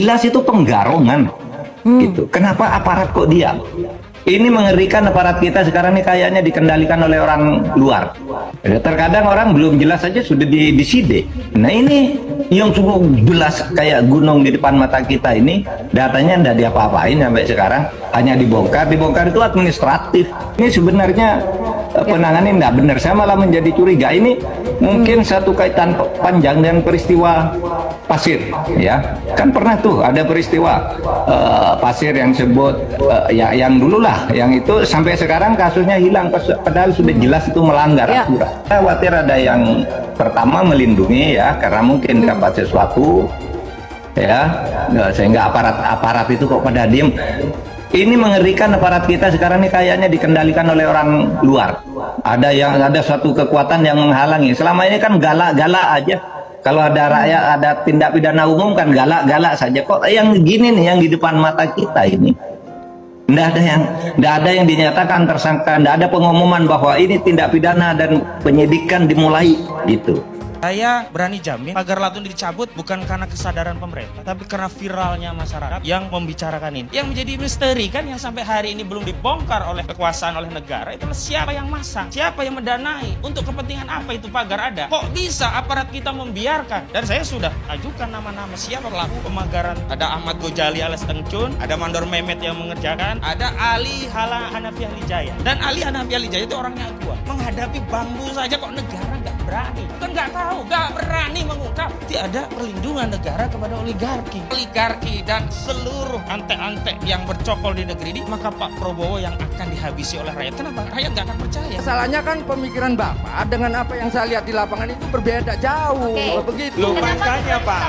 jelas itu penggarongan. Gitu. Kenapa aparat kok diam? Ini mengerikan, aparat kita sekarang ini kayaknya dikendalikan oleh orang luar. Terkadang orang belum jelas saja sudah disidik. Nah ini yang cukup jelas kayak gunung di depan mata kita ini, datanya tidak diapa-apain sampai sekarang, hanya dibongkar itu administratif. Ini sebenarnya penanganan tidak benar. Saya malah menjadi curiga ini mungkin satu kaitan panjang dengan peristiwa pasir, ya kan pernah tuh ada peristiwa pasir yang sebut ya yang dulu lah, yang itu sampai sekarang kasusnya hilang padahal sudah jelas itu melanggar aturan. Saya khawatir ada yang pertama melindungi ya karena mungkin dapat sesuatu ya, sehingga aparat itu kok pada diem. Ini mengerikan, aparat kita sekarang ini kayaknya dikendalikan oleh orang luar. Ada suatu kekuatan yang menghalangi. Selama ini kan galak-galak aja. Kalau ada rakyat, ada tindak pidana umum kan galak-galak saja. Kok yang gini nih, yang di depan mata kita ini, tidak ada yang dinyatakan tersangka, tidak ada pengumuman bahwa ini tindak pidana dan penyidikan dimulai gitu. Saya berani jamin pagar Latun dicabut bukan karena kesadaran pemerintah, tapi karena viralnya masyarakat yang membicarakan ini. Yang menjadi misteri kan yang sampai hari ini belum dibongkar oleh kekuasaan, oleh negara, itulah siapa yang masang, siapa yang mendanai, untuk kepentingan apa itu pagar ada. Kok bisa aparat kita membiarkan? Dan saya sudah ajukan nama-nama siapa pelaku pemagaran. Ada Ahmad Gojali alias Engcun, ada Mandor Mehmet yang mengerjakan, ada Ali Hanafi Ahlijaya. Dan Ali Hanafi Ahlijaya itu orangnya gua. Menghadapi bambu saja kok negara nggak berani. Kan nggak tahu, nggak berani mengungkap. Tidak ada perlindungan negara kepada oligarki dan seluruh antek-antek yang bercokol di negeri ini, maka Pak Prabowo yang akan dihabisi oleh rakyat. Kenapa? Rakyat nggak akan percaya. Masalahnya kan pemikiran Bapak dengan apa yang saya lihat di lapangan itu berbeda jauh. Begitu. Loh, makanya Pak,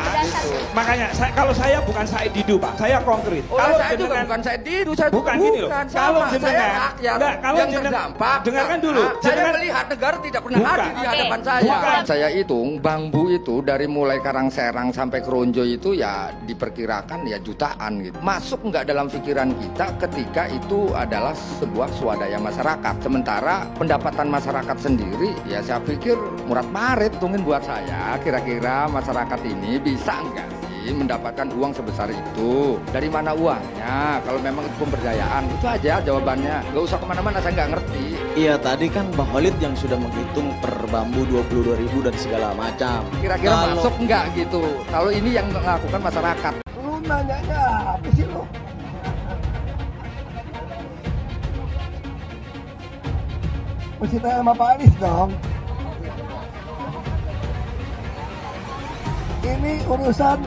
makanya kalau saya bukan Said Didu Pak, saya konkret. Kalau saya juga bukan Said Didu, saya bukan gini loh. Kalau jenengan, kalau yang terdampak, dengarkan dulu. Saya melihat negara tidak pernah hadir di hadapan saya. Saya hitung bambu itu dari mulai Karangserang sampai Kronjo itu ya diperkirakan ya jutaan gitu. Masuk nggak dalam pikiran kita ketika itu adalah sebuah swadaya masyarakat. Sementara pendapatan masyarakat sendiri ya saya pikir murad marit tungin buat saya. Kira-kira masyarakat ini bisa nggak sih mendapatkan uang sebesar itu? Dari mana uangnya? Kalau memang itu pemberdayaan, itu aja jawabannya. Nggak usah kemana-mana, saya nggak ngerti. Iya, tadi kan Bang Khalid yang sudah menghitung per bambu 22.000 dan segala macam. Kira-kira masuk nggak gitu? Kalau ini yang melakukan masyarakat. Lu nanyanya apa sih lo? Mesti tanya sama Pak Anies dong. Ini urusan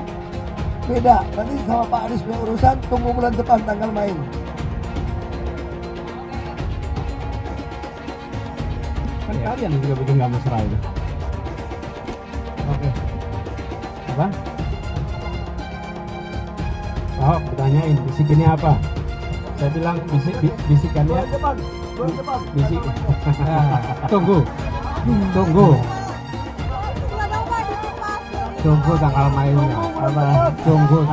beda. Nanti sama Pak Anies punya urusan, tunggu bulan depan tanggal main. Kan kalian yang juga bikin nggak mesra itu. Oke. Apa? Oh, ditanyain bisikannya apa? Saya bilang bisikannya. Bulan depan. Bisik. Tunggu tanggal mainnya. Apa? Tunggu.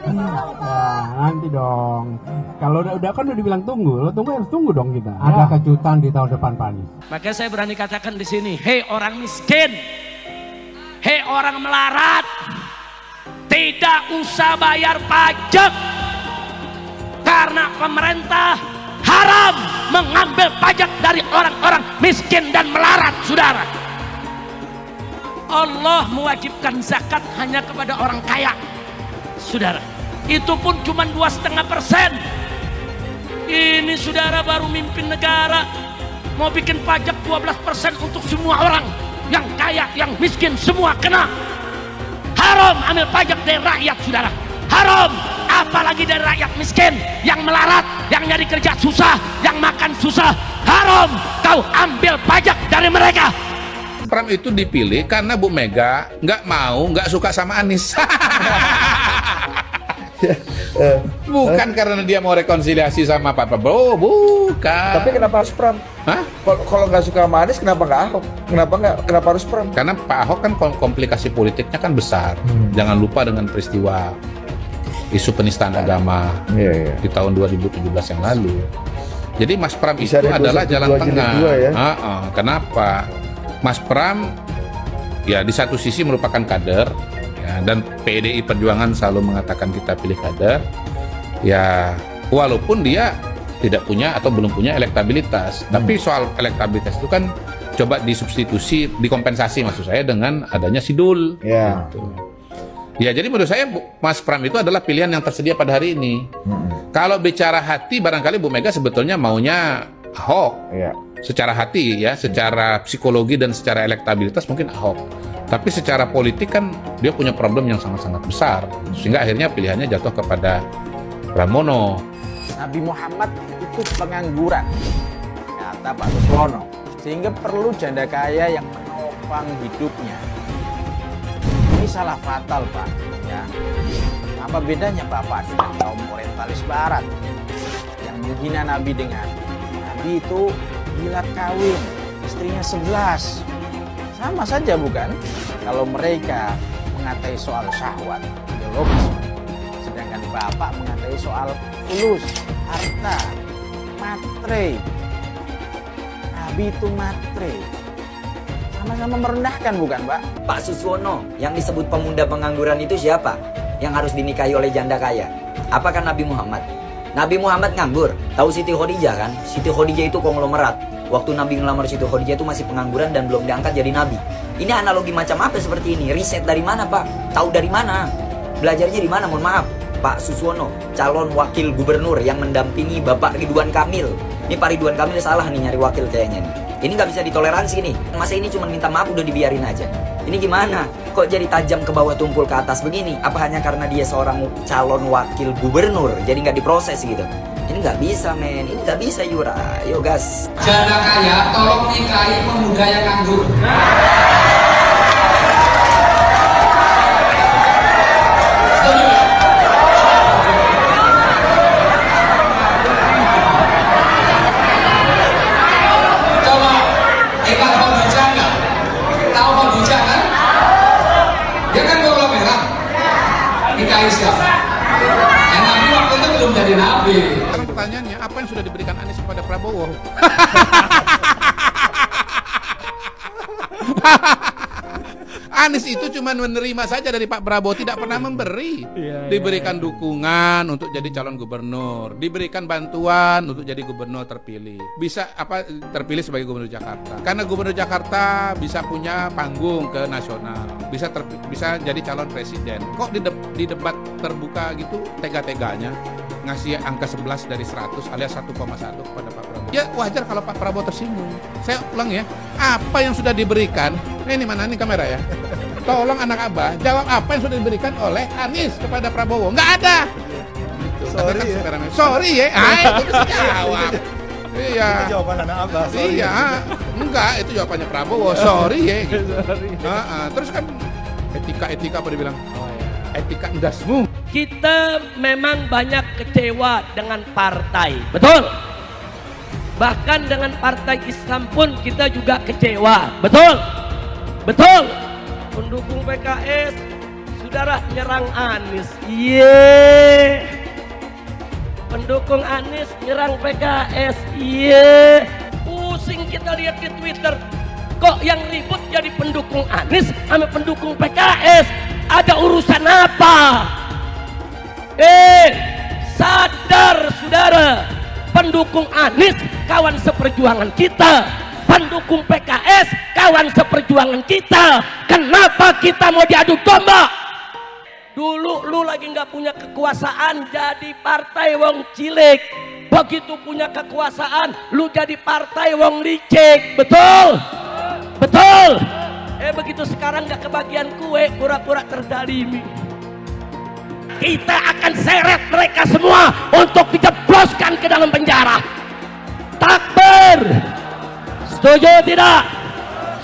Nah, nanti dong. Kalau udah kan udah dibilang tunggu, lo harus tunggu dong kita. Ada kejutan di tahun depan Pak Anies. Makanya saya berani katakan di sini, hei orang miskin, hei orang melarat, tidak usah bayar pajak karena pemerintah haram mengambil pajak dari orang-orang miskin dan melarat, saudara. Allah mewajibkan zakat hanya kepada orang kaya, saudara. Itu pun cuma 2,5%. Ini saudara baru mimpin negara mau bikin pajak 12% untuk semua orang, yang kaya, yang miskin, semua kena. Haram ambil pajak dari rakyat, saudara. Haram, apalagi dari rakyat miskin, yang melarat, yang nyari kerja susah, yang makan susah. Haram kau ambil pajak dari mereka. Pram itu dipilih karena Bu Mega nggak suka sama Anies. Bukan karena dia mau rekonsiliasi sama Pak Prabowo, bukan. Tapi kenapa harus Pram? Hah? Kalau nggak suka sama Anies, kenapa nggak Ahok? Kenapa harus Pram? Karena Pak Ahok kan komplikasi politiknya kan besar. Jangan lupa dengan peristiwa isu penistaan agama di tahun 2017 yang lalu. Jadi Mas Pram itu adalah jalan tengah. Ya? Kenapa? Mas Pram ya di satu sisi merupakan kader, ya, Ya, dan PDI Perjuangan selalu mengatakan kita pilih kader, ya walaupun dia tidak punya atau belum punya elektabilitas. Tapi soal elektabilitas itu kan coba disubstitusi, dikompensasi maksud saya dengan adanya Sidul. Ya. Gitu. Ya, jadi menurut saya Mas Pram itu adalah pilihan yang tersedia pada hari ini. Kalau bicara hati, barangkali Bu Mega sebetulnya maunya Ahok. Ya. Secara hati ya, secara psikologi dan secara elektabilitas mungkin Ahok. Tapi secara politik kan dia punya problem yang sangat-sangat besar. Sehingga akhirnya pilihannya jatuh kepada Pramono. Nabi Muhammad itu pengangguran, kata Pak Suswono, sehingga perlu janda kaya yang menopang hidupnya. Ini salah fatal, Pak. Ya. Apa bedanya Bapak dengan kaum orientalis Barat yang menghina Nabi dengan Nabi itu gila kawin, istrinya 11. Sama saja bukan? Kalau mereka mengatai soal syahwat, biologis, sedangkan Bapak mengatai soal fulus, harta, matre. Nabi itu matre. Sama-sama merendahkan bukan, Pak? Pak Suswono, yang disebut pemuda pengangguran itu siapa? Yang harus dinikahi oleh janda kaya? Apakah Nabi Muhammad? Nabi Muhammad nganggur. Tahu Siti Khadijah kan? Siti Khadijah itu konglomerat. Waktu Nabi ngelamar Siti Khadijah itu masih pengangguran dan belum diangkat jadi Nabi. Ini analogi macam apa seperti ini? Riset dari mana, Pak? Tahu dari mana? Belajarnya di mana? Mohon maaf. Pak Suswono, calon wakil gubernur yang mendampingi Bapak Ridwan Kamil. Ini Pak Ridwan Kamil salah nih nyari wakil kayaknya nih. Ini nggak bisa ditoleransi nih. Masa ini cuma minta maaf udah dibiarin aja. Ini gimana? Kok jadi tajam ke bawah tumpul ke atas begini? Apa hanya karena dia seorang calon wakil gubernur? Jadi nggak diproses gitu? Ini nggak bisa, men. Ini nggak bisa, Yura. Ayo, gas. Janda kaya, tolong nikahi pemuda yang nganggur. Coba, ikat Khadijah nggak? Tahu Khadijah kan? Dia kan konglomerat. Nikahi siapa? Yang Nabi waktu itu belum jadi Nabi. Pertanyaannya, apa yang sudah diberikan Anies kepada Prabowo? Anies itu cuma menerima saja dari Pak Prabowo, tidak pernah memberi. Diberikan dukungan untuk jadi calon gubernur, diberikan bantuan untuk jadi gubernur terpilih. Bisa terpilih sebagai gubernur Jakarta. Karena gubernur Jakarta bisa punya panggung ke nasional, bisa jadi calon presiden. Kok di debat terbuka gitu tega-teganya ngasih angka 11 dari 100 alias 1,1 kepada Pak Prabowo. Ya wajar kalau Pak Prabowo tersinggung. Saya ulang ya, apa yang sudah diberikan, ini mana nih kamera ya, tolong anak Abah jawab apa yang sudah diberikan oleh Anies kepada Prabowo. Nggak ada gitu. Sorry ya, sorry ya, itu bisa jawab. Iya, itu jawaban anak Abah, sorry. Iya, enggak, itu jawabannya Prabowo, sorry ya gitu. Terus kan etika apa dibilang? Etika endasmu. Kita memang banyak kecewa dengan partai, betul. Bahkan dengan partai Islam pun kita juga kecewa, betul. Betul. Pendukung PKS, saudara nyerang Anies, iya. Pendukung Anies nyerang PKS, iya. Pusing kita lihat di Twitter, kok yang ribut jadi pendukung Anies sama pendukung PKS. Ada urusan apa? Sadar saudara, pendukung Anies kawan seperjuangan kita, pendukung PKS kawan seperjuangan kita. Kenapa kita mau diadu domba? Dulu lu lagi nggak punya kekuasaan jadi partai wong cilik, begitu punya kekuasaan lu jadi partai wong licik, betul? Betul. Begitu sekarang nggak kebagian kue, pura-pura terdalimi. Kita akan seret mereka semua untuk dijebloskan ke dalam penjara. Takbir. Setuju tidak?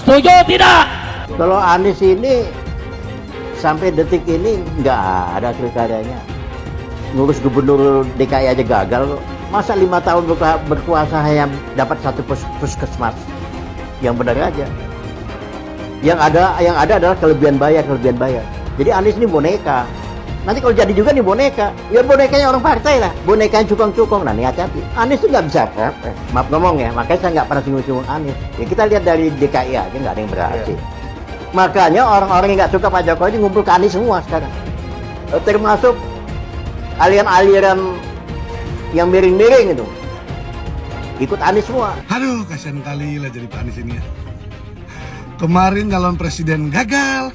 Setuju tidak? Kalau Anies ini sampai detik ini nggak ada pilkadanya. Ngurus gubernur DKI aja gagal. Masa 5 tahun berkuasa hanya dapat 1 puskesmas? Yang benar aja. Yang ada adalah kelebihan bayar. Jadi Anies ini boneka. Nanti kalau jadi juga nih boneka, ya bonekanya orang partai lah. Boneka yang cukong-cukong, nah nih hati-hati. Anies itu nggak bisa, maaf ngomong ya, makanya saya nggak pernah singgung-singgung Anies. Ya kita lihat dari DKI aja nggak ada yang berhasil. Makanya orang-orang yang nggak suka Pak Jokowi ini ngumpul ke Anies semua sekarang. Termasuk aliran-aliran yang miring-miring itu. Ikut Anies semua. Aduh, kasihan kali lah jadi Pak Anies ini ya. Kemarin calon presiden gagal.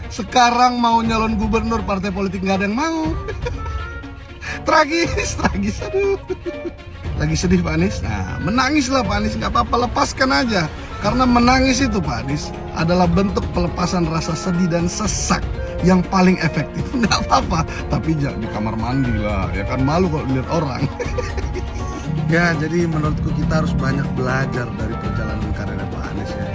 Sekarang mau nyalon gubernur, partai politik nggak ada yang mau. Tragis, aduh. Lagi sedih Pak Anies? Nah, menangislah Pak Anies, nggak apa-apa, lepaskan aja. Karena menangis itu Pak Anies adalah bentuk pelepasan rasa sedih dan sesak yang paling efektif. Nggak apa-apa, tapi jangan di kamar mandi lah, ya kan malu kalau dilihat orang. Ya, jadi menurutku kita harus banyak belajar dari perjalanan karir Pak Anies ya.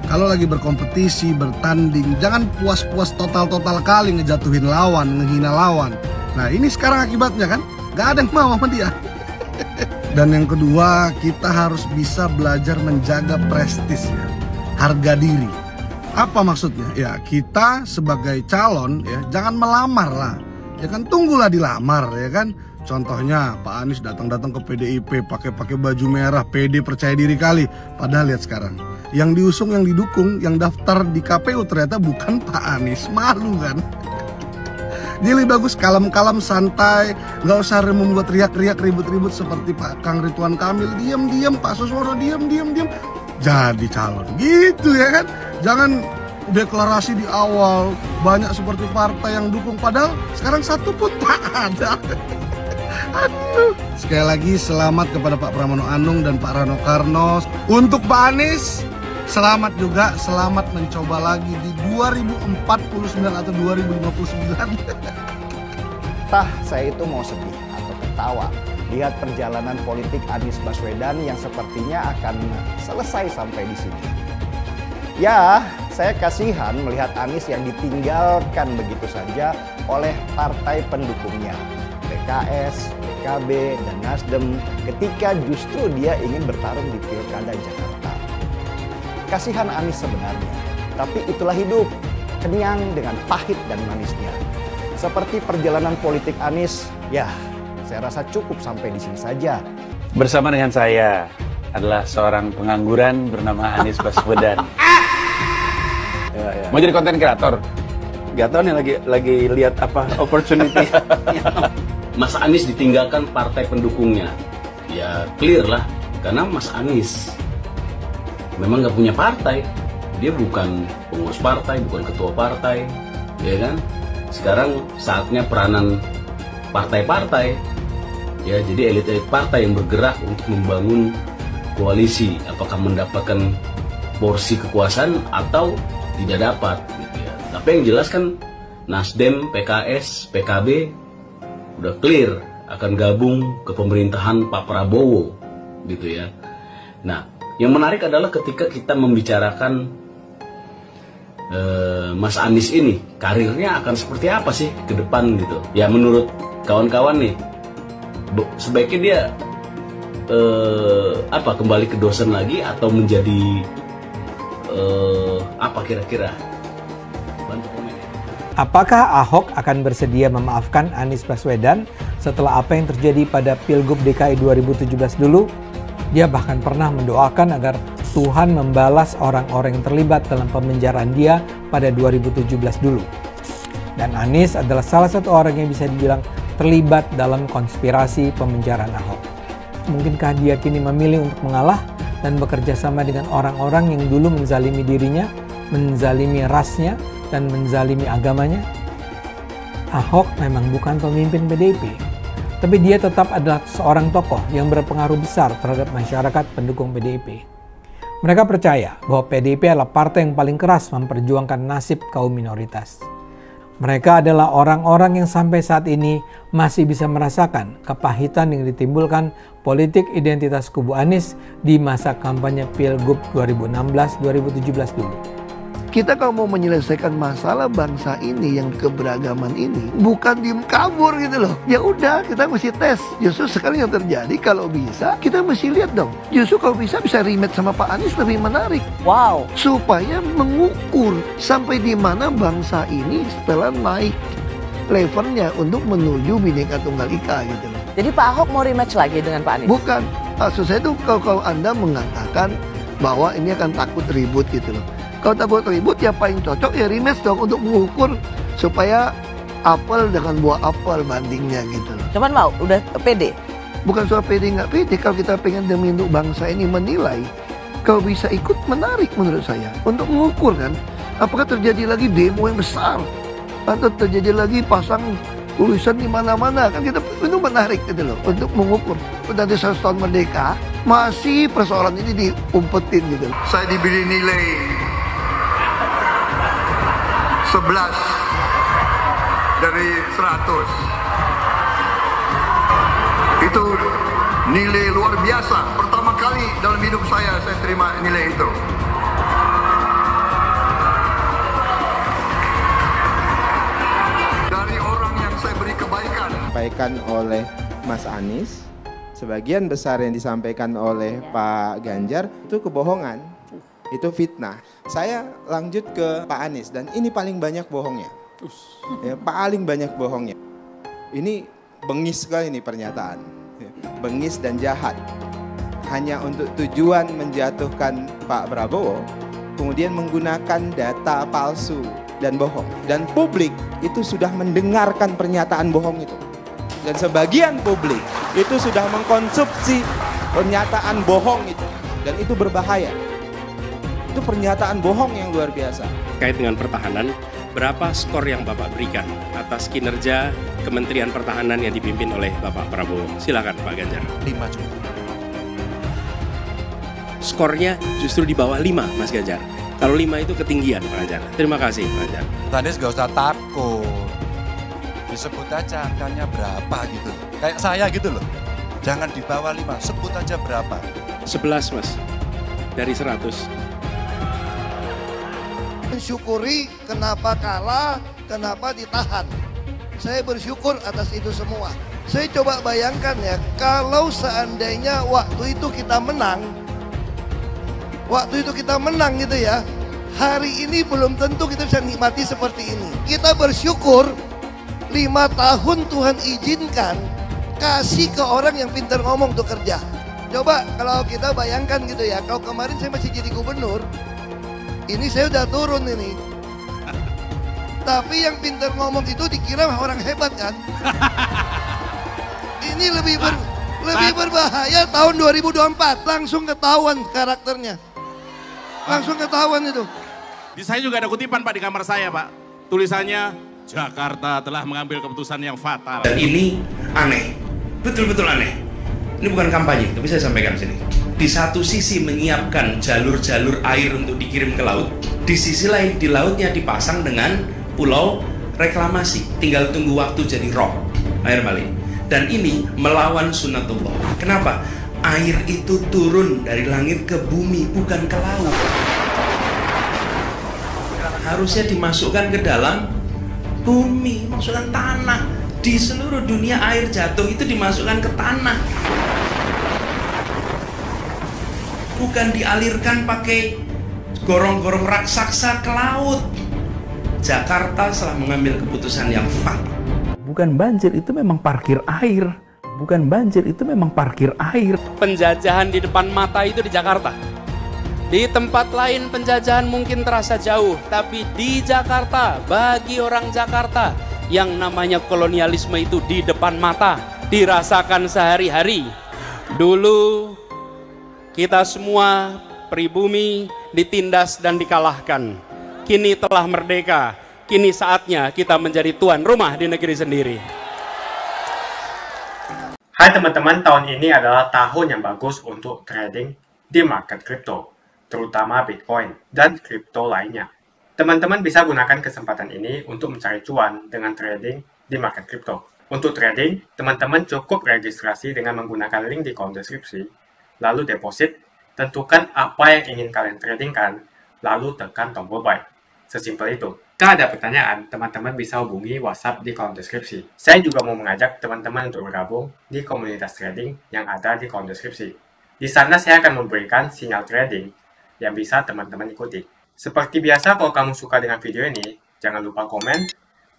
Kalau lagi berkompetisi, bertanding, jangan puas-puas total kali ngejatuhin lawan, ngehina lawan. Nah ini sekarang akibatnya kan, nggak ada yang mau sama dia. Dan yang kedua, kita harus bisa belajar menjaga prestis ya, harga diri. Apa maksudnya? Ya kita sebagai calon ya, jangan melamar lah. Ya kan tunggulah dilamar ya kan. Contohnya Pak Anies datang-datang ke PDIP pakai baju merah, pede percaya diri kali. Padahal lihat sekarang, yang diusung, yang didukung, yang daftar di KPU ternyata bukan Pak Anies. Malu kan? Jadi lebih bagus kalem-kalem, santai, nggak usah membuat riak-riak, ribut-ribut seperti Pak Kang Ridwan Kamil. Diam-diam, Pak Suswono diam. Jadi calon, gitu ya kan? Jangan deklarasi di awal banyak seperti partai yang dukung, padahal sekarang satu pun tak ada. Aduh. Sekali lagi selamat kepada Pak Pramono Anung dan Pak Rano Karno. Untuk Pak Anies, selamat juga, selamat mencoba lagi di 2049 atau 2059. Entah saya itu mau sedih atau ketawa lihat perjalanan politik Anies Baswedan yang sepertinya akan selesai sampai di sini. Ya, saya kasihan melihat Anies yang ditinggalkan begitu saja oleh partai pendukungnya, PKS, PKB, dan Nasdem, ketika justru dia ingin bertarung di Pilkada Jakarta. Kasihan Anies sebenarnya, tapi itulah hidup, kenyang dengan pahit dan manisnya. Seperti perjalanan politik Anies, ya saya rasa cukup sampai di sini saja. Bersama dengan saya adalah seorang pengangguran bernama Anies Baswedan. Mau jadi konten kreator? Gak tau nih lagi lihat apa opportunity. Mas Anies ditinggalkan partai pendukungnya, ya clear lah, karena Mas Anies memang nggak punya partai, dia bukan pengurus partai, bukan ketua partai, ya kan? Sekarang saatnya peranan partai-partai, ya jadi elit-elit partai yang bergerak untuk membangun koalisi, apakah mendapatkan porsi kekuasaan atau tidak dapat, gitu ya. Tapi yang jelas kan Nasdem, PKS, PKB udah clear akan gabung ke pemerintahan Pak Prabowo, gitu ya. Nah, yang menarik adalah ketika kita membicarakan Mas Anies ini, karirnya akan seperti apa sih ke depan gitu. Ya menurut kawan-kawan nih, sebaiknya dia kembali ke dosen lagi atau menjadi apa kira-kira? Bantu komen ya. Apakah Ahok akan bersedia memaafkan Anies Baswedan setelah apa yang terjadi pada Pilgub DKI 2017 dulu? Dia bahkan pernah mendoakan agar Tuhan membalas orang-orang yang terlibat dalam pemenjaraan dia pada 2017 dulu. Dan Anies adalah salah satu orang yang bisa dibilang terlibat dalam konspirasi pemenjaraan Ahok. Mungkinkah dia kini memilih untuk mengalah dan bekerja sama dengan orang-orang yang dulu menzalimi dirinya, menzalimi rasnya, dan menzalimi agamanya? Ahok memang bukan pemimpin PDIP, tapi dia tetap adalah seorang tokoh yang berpengaruh besar terhadap masyarakat pendukung PDIP. Mereka percaya bahwa PDIP adalah partai yang paling keras memperjuangkan nasib kaum minoritas. Mereka adalah orang-orang yang sampai saat ini masih bisa merasakan kepahitan yang ditimbulkan politik identitas kubu Anies di masa kampanye Pilgub 2016-2017 dulu. Kita kalau mau menyelesaikan masalah bangsa ini yang keberagaman ini, bukan diem kabur gitu loh. Ya udah, kita mesti tes. Justru sekarang yang terjadi, kalau bisa kita mesti lihat dong. Justru kalau bisa rematch sama Pak Anies lebih menarik. Wow. Supaya mengukur sampai di mana bangsa ini setelah naik levelnya untuk menuju Bhinneka Tunggal Ika gitu loh. Jadi Pak Ahok mau rematch lagi dengan Pak Anies? Bukan. Maksud saya itu kalau Anda mengatakan bahwa ini akan takut ribut gitu loh. Kalau takut ribut ya paling cocok ya rematch dong untuk mengukur supaya apel dengan buah apel bandingnya gitu loh. Cuman mau, udah pede? Bukan soal pede nggak pede, kalau kita pengen demi untuk bangsa ini menilai, kalau bisa ikut menarik menurut saya. Untuk mengukur kan, apakah terjadi lagi demo yang besar, atau terjadi lagi pasang tulisan di mana-mana, kan kita itu menarik gitu loh, untuk mengukur. Udah di 100 tahun merdeka, masih persoalan ini diumpetin gitu. Saya diberi nilai 11 dari 100. Itu nilai luar biasa. Pertama kali dalam hidup saya terima nilai itu. Dari orang yang saya beri kebaikan. Disampaikan oleh Mas Anies, sebagian besar yang disampaikan oleh Pak Ganjar itu kebohongan, itu fitnah. Saya lanjut ke Pak Anies dan ini paling banyak bohongnya. Ya, paling banyak bohongnya. Ini bengis sekali nih pernyataan, bengis dan jahat. Hanya untuk tujuan menjatuhkan Pak Prabowo, kemudian menggunakan data palsu dan bohong. Dan publik itu sudah mendengarkan pernyataan bohong itu. Dan sebagian publik itu sudah mengkonsumsi pernyataan bohong itu. Dan itu berbahaya. Itu pernyataan bohong yang luar biasa. Terkait dengan pertahanan, berapa skor yang Bapak berikan atas kinerja Kementerian Pertahanan yang dipimpin oleh Bapak Prabowo? Silakan Pak Ganjar. 5 cukup. Skornya justru di bawah 5, Mas Ganjar. Kalau 5 itu ketinggian, Pak Ganjar. Terima kasih, Pak Ganjar. Tadi gak usah takut. Disebut aja angkanya berapa gitu. Kayak saya gitu loh. Jangan di bawah 5, sebut aja berapa. 11, Mas. Dari 100. Mensyukuri kenapa kalah, kenapa ditahan. Saya bersyukur atas itu semua. Saya coba bayangkan ya, kalau seandainya waktu itu kita menang, gitu ya, hari ini belum tentu kita bisa nikmati seperti ini. Kita bersyukur 5 tahun Tuhan izinkan kasih ke orang yang pintar ngomong untuk kerja. Coba kalau kita bayangkan gitu ya, kalau kemarin saya masih jadi gubernur, ini saya udah turun ini. Tapi yang pintar ngomong itu dikira orang hebat kan? Ini lebih berbahaya tahun 2024. Langsung ketahuan karakternya. Langsung ketahuan itu. Di saya juga ada kutipan Pak di kamar saya Pak. Tulisannya, Jakarta telah mengambil keputusan yang fatal. Dan ini aneh, betul-betul aneh. Ini bukan kampanye, tapi saya sampaikan di sini. Di satu sisi menyiapkan jalur-jalur air untuk dikirim ke laut, di sisi lain di lautnya dipasang dengan pulau reklamasi, tinggal tunggu waktu jadi rob air malin. Dan ini melawan sunatullah. Kenapa? Air itu turun dari langit ke bumi, bukan ke laut. Harusnya dimasukkan ke dalam bumi, masukkan tanah. Di seluruh dunia air jatuh itu dimasukkan ke tanah. Bukan dialirkan pakai gorong-gorong raksasa ke laut. Jakarta telah mengambil keputusan yang fatal. Bukan banjir, itu memang parkir air. Bukan banjir, itu memang parkir air. Penjajahan di depan mata itu di Jakarta. Di tempat lain penjajahan mungkin terasa jauh, tapi di Jakarta, bagi orang Jakarta, yang namanya kolonialisme itu di depan mata, dirasakan sehari-hari. Dulu kita semua pribumi ditindas dan dikalahkan. Kini telah merdeka, kini saatnya kita menjadi tuan rumah di negeri sendiri. Hai teman-teman, tahun ini adalah tahun yang bagus untuk trading di market kripto, terutama Bitcoin dan kripto lainnya. Teman-teman bisa gunakan kesempatan ini untuk mencari cuan dengan trading di market kripto. Untuk trading, teman-teman cukup registrasi dengan menggunakan link di kolom deskripsi, lalu deposit, tentukan apa yang ingin kalian tradingkan, lalu tekan tombol buy. Sesimpel itu. Jika ada pertanyaan, teman-teman bisa hubungi WhatsApp di kolom deskripsi. Saya juga mau mengajak teman-teman untuk bergabung di komunitas trading yang ada di kolom deskripsi. Di sana saya akan memberikan sinyal trading yang bisa teman-teman ikuti. Seperti biasa, kalau kamu suka dengan video ini, jangan lupa komen,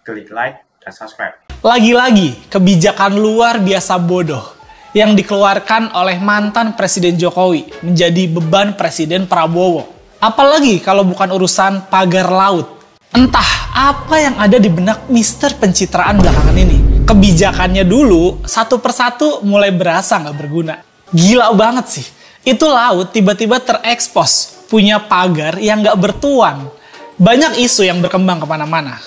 klik like, dan subscribe. Lagi-lagi, kebijakan luar biasa bodoh yang dikeluarkan oleh mantan Presiden Jokowi menjadi beban Presiden Prabowo. Apalagi kalau bukan urusan pagar laut. Entah apa yang ada di benak Mister Pencitraan belakangan ini. Kebijakannya dulu satu persatu mulai berasa nggak berguna. Gila banget sih. Itu laut tiba-tiba terekspos punya pagar yang nggak bertuan. Banyak isu yang berkembang kemana-mana.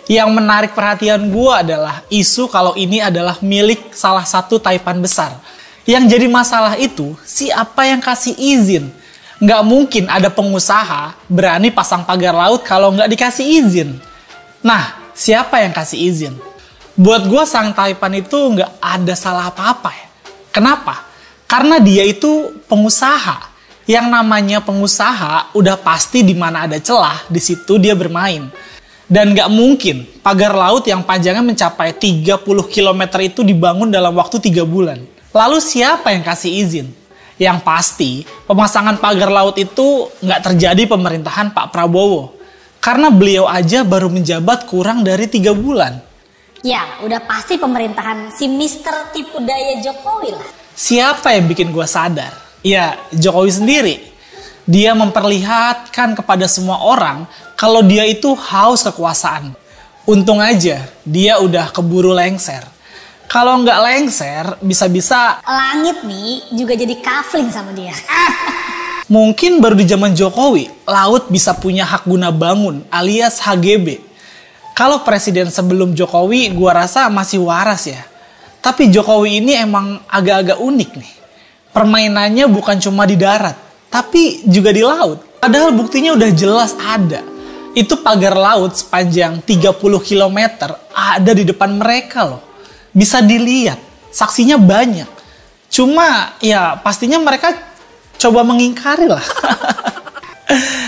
Yang menarik perhatian gue adalah isu kalau ini adalah milik salah satu taipan besar. Yang jadi masalah itu siapa yang kasih izin. Nggak mungkin ada pengusaha berani pasang pagar laut kalau nggak dikasih izin. Nah, siapa yang kasih izin? Buat gue sang taipan itu nggak ada salah apa-apa ya. Kenapa? Karena dia itu pengusaha. Yang namanya pengusaha udah pasti di mana ada celah, di situ dia bermain. Dan nggak mungkin pagar laut yang panjangnya mencapai 30 km itu dibangun dalam waktu 3 bulan. Lalu siapa yang kasih izin? Yang pasti, pemasangan pagar laut itu nggak terjadi pemerintahan Pak Prabowo. Karena beliau aja baru menjabat kurang dari 3 bulan. Ya, udah pasti pemerintahan si Mister Tipu Daya Jokowi lah. Siapa yang bikin gue sadar? Ya, Jokowi sendiri. Dia memperlihatkan kepada semua orang kalau dia itu haus kekuasaan. Untung aja, dia udah keburu lengser. Kalau nggak lengser, bisa-bisa langit nih juga jadi kafling sama dia. Mungkin baru di zaman Jokowi, laut bisa punya hak guna bangun alias HGB. Kalau presiden sebelum Jokowi, gua rasa masih waras ya. Tapi Jokowi ini emang agak-agak unik nih. Permainannya bukan cuma di darat, tapi juga di laut. Padahal buktinya udah jelas ada. Itu pagar laut sepanjang 30 km ada di depan mereka loh. Bisa dilihat, saksinya banyak. Cuma ya pastinya mereka coba mengingkari lah.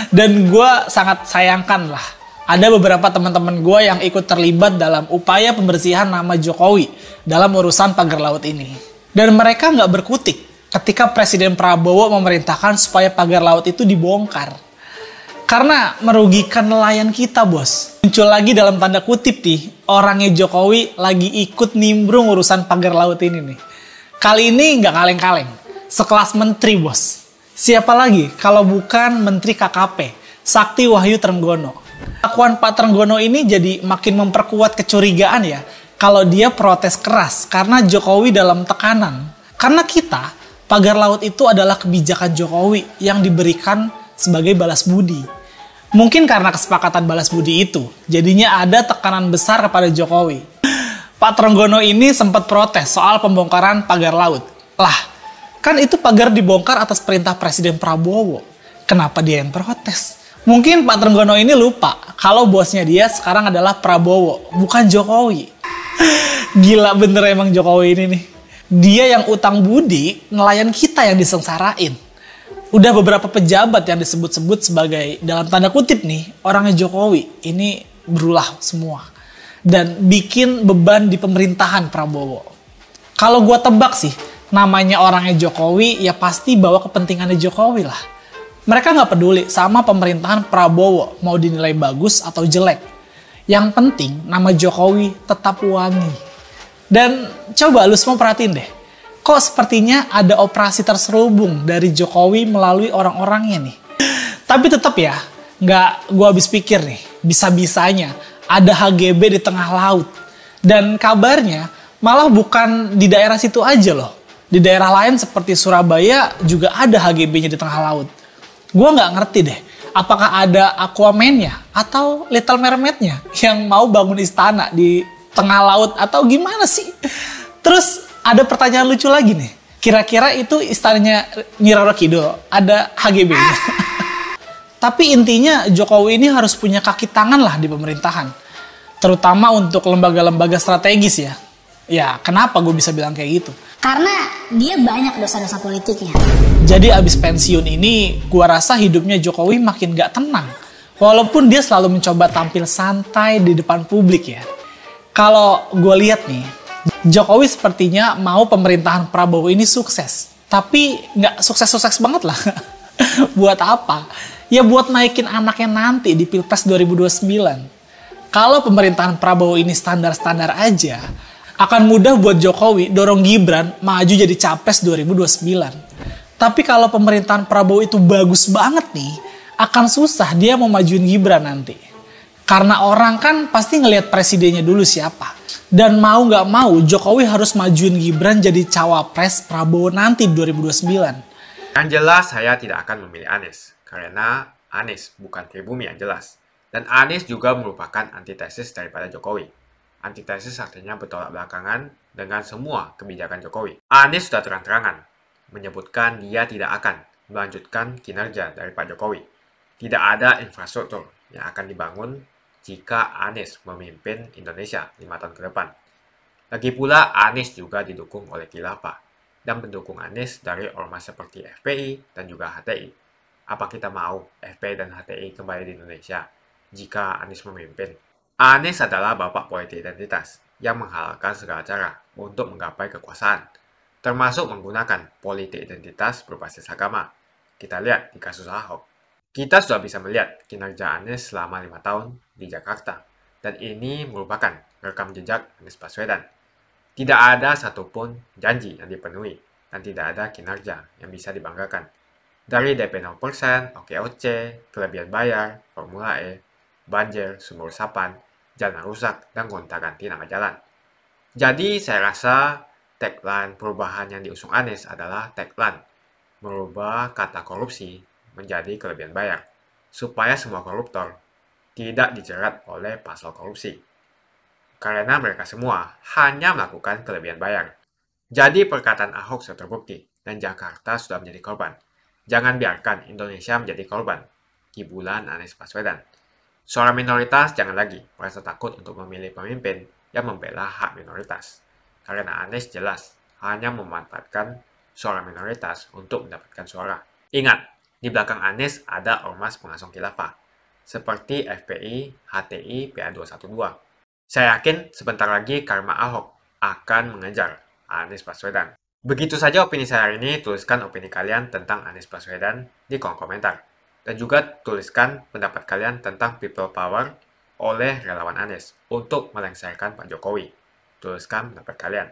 Dan gue sangat sayangkan lah. Ada beberapa teman-teman gue yang ikut terlibat dalam upaya pembersihan nama Jokowi dalam urusan pagar laut ini. Dan mereka nggak berkutik ketika Presiden Prabowo memerintahkan supaya pagar laut itu dibongkar. Karena merugikan nelayan kita, bos. Muncul lagi dalam tanda kutip nih, orangnya Jokowi lagi ikut nimbrung urusan pagar laut ini nih. Kali ini nggak kaleng-kaleng, sekelas menteri, bos. Siapa lagi kalau bukan Menteri KKP, Sakti Wahyu Trenggono. Akuan Pak Trenggono ini jadi makin memperkuat kecurigaan ya, kalau dia protes keras karena Jokowi dalam tekanan. Karena kita, pagar laut itu adalah kebijakan Jokowi yang diberikan sebagai balas budi. Mungkin karena kesepakatan balas budi itu, jadinya ada tekanan besar kepada Jokowi. Pak Trenggono ini sempat protes soal pembongkaran pagar laut. Lah, kan itu pagar dibongkar atas perintah Presiden Prabowo. Kenapa dia yang protes? Mungkin Pak Trenggono ini lupa kalau bosnya dia sekarang adalah Prabowo, bukan Jokowi. Gila bener emang Jokowi ini nih. Dia yang utang budi, nelayan kita yang disengsarain. Udah beberapa pejabat yang disebut-sebut sebagai dalam tanda kutip nih orangnya Jokowi ini berulah semua dan bikin beban di pemerintahan Prabowo. Kalau gue tebak sih namanya orangnya Jokowi ya pasti bawa kepentingannya Jokowi lah. Mereka nggak peduli sama pemerintahan Prabowo mau dinilai bagus atau jelek. Yang penting nama Jokowi tetap wangi. Dan coba lu semua perhatiin deh. Kok sepertinya ada operasi terselubung dari Jokowi melalui orang-orangnya nih. Tapi tetap ya, nggak gue habis pikir nih, bisa-bisanya ada HGB di tengah laut. Dan kabarnya malah bukan di daerah situ aja loh. Di daerah lain seperti Surabaya juga ada HGB-nya di tengah laut. Gue nggak ngerti deh, apakah ada Aquaman-nya atau Little Mermaid-nya yang mau bangun istana di tengah laut atau gimana sih? Terus ada pertanyaan lucu lagi nih. Kira-kira itu istananya Nyi Roro Kidul ada HGB-nya. Tapi intinya Jokowi ini harus punya kaki tangan lah di pemerintahan. Terutama untuk lembaga-lembaga strategis ya. Ya kenapa gue bisa bilang kayak gitu? Karena dia banyak dosa-dosa politiknya. Jadi abis pensiun ini gue rasa hidupnya Jokowi makin gak tenang. Walaupun dia selalu mencoba tampil santai di depan publik ya. Kalau gue lihat nih, Jokowi sepertinya mau pemerintahan Prabowo ini sukses. Tapi nggak sukses-sukses banget lah. Buat apa? Ya buat naikin anaknya nanti di Pilpres 2029. Kalau pemerintahan Prabowo ini standar-standar aja, akan mudah buat Jokowi dorong Gibran maju jadi capres 2029. Tapi kalau pemerintahan Prabowo itu bagus banget nih, akan susah dia mau majuin Gibran nanti. Karena orang kan pasti ngelihat presidennya dulu siapa. Dan mau nggak mau Jokowi harus majuin Gibran jadi cawapres Prabowo nanti 2029. Yang jelas saya tidak akan memilih Anies. Karena Anies bukan pribumi yang jelas. Dan Anies juga merupakan antitesis daripada Jokowi. Antitesis artinya bertolak belakangan dengan semua kebijakan Jokowi. Anies sudah terang-terangan menyebutkan dia tidak akan melanjutkan kinerja dari Pak Jokowi. Tidak ada infrastruktur yang akan dibangun jika Anies memimpin Indonesia 5 tahun ke depan. Lagi pula Anies juga didukung oleh Khilafah dan pendukung Anies dari ormas seperti FPI dan juga HTI. Apa kita mau FPI dan HTI kembali di Indonesia jika Anies memimpin? Anies adalah bapak politik identitas yang menghalalkan segala cara untuk menggapai kekuasaan, termasuk menggunakan politik identitas berbasis agama. Kita lihat di kasus Ahok. Kita sudah bisa melihat kinerja Anies selama 5 tahun di Jakarta, dan ini merupakan rekam jejak Anies Baswedan. Tidak ada satupun janji yang dipenuhi, dan tidak ada kinerja yang bisa dibanggakan. Dari DP 0%, OKOC, kelebihan bayar, Formula E, banjir, sumur resapan, jalan rusak, dan gonta-ganti nama jalan. Jadi saya rasa tagline perubahan yang diusung Anies adalah tagline merubah kata korupsi menjadi kelebihan bayar, supaya semua koruptor tidak dijerat oleh pasal korupsi. Karena mereka semua hanya melakukan kelebihan bayar. Jadi perkataan Ahok sudah terbukti, dan Jakarta sudah menjadi korban. Jangan biarkan Indonesia menjadi korban kibulan Anies Baswedan. Suara minoritas jangan lagi merasa takut untuk memilih pemimpin yang membela hak minoritas. Karena Anies jelas hanya memanfaatkan suara minoritas untuk mendapatkan suara. Ingat, di belakang Anies ada ormas pengasong khilafah, seperti FPI, HTI, PA212. Saya yakin sebentar lagi karma Ahok akan mengejar Anies Baswedan. Begitu saja opini saya hari ini. Tuliskan opini kalian tentang Anies Baswedan di kolom komentar. Dan juga tuliskan pendapat kalian tentang people power oleh relawan Anies untuk melengsarkan Pak Jokowi. Tuliskan pendapat kalian.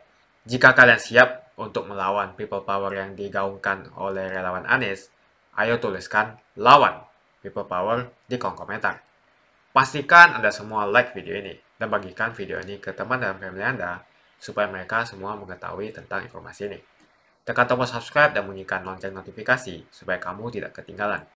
Jika kalian siap untuk melawan people power yang digaungkan oleh relawan Anies, ayo tuliskan lawan people power di kolom komentar. Pastikan Anda semua like video ini dan bagikan video ini ke teman dan family Anda supaya mereka semua mengetahui tentang informasi ini. Tekan tombol subscribe dan bunyikan lonceng notifikasi supaya kamu tidak ketinggalan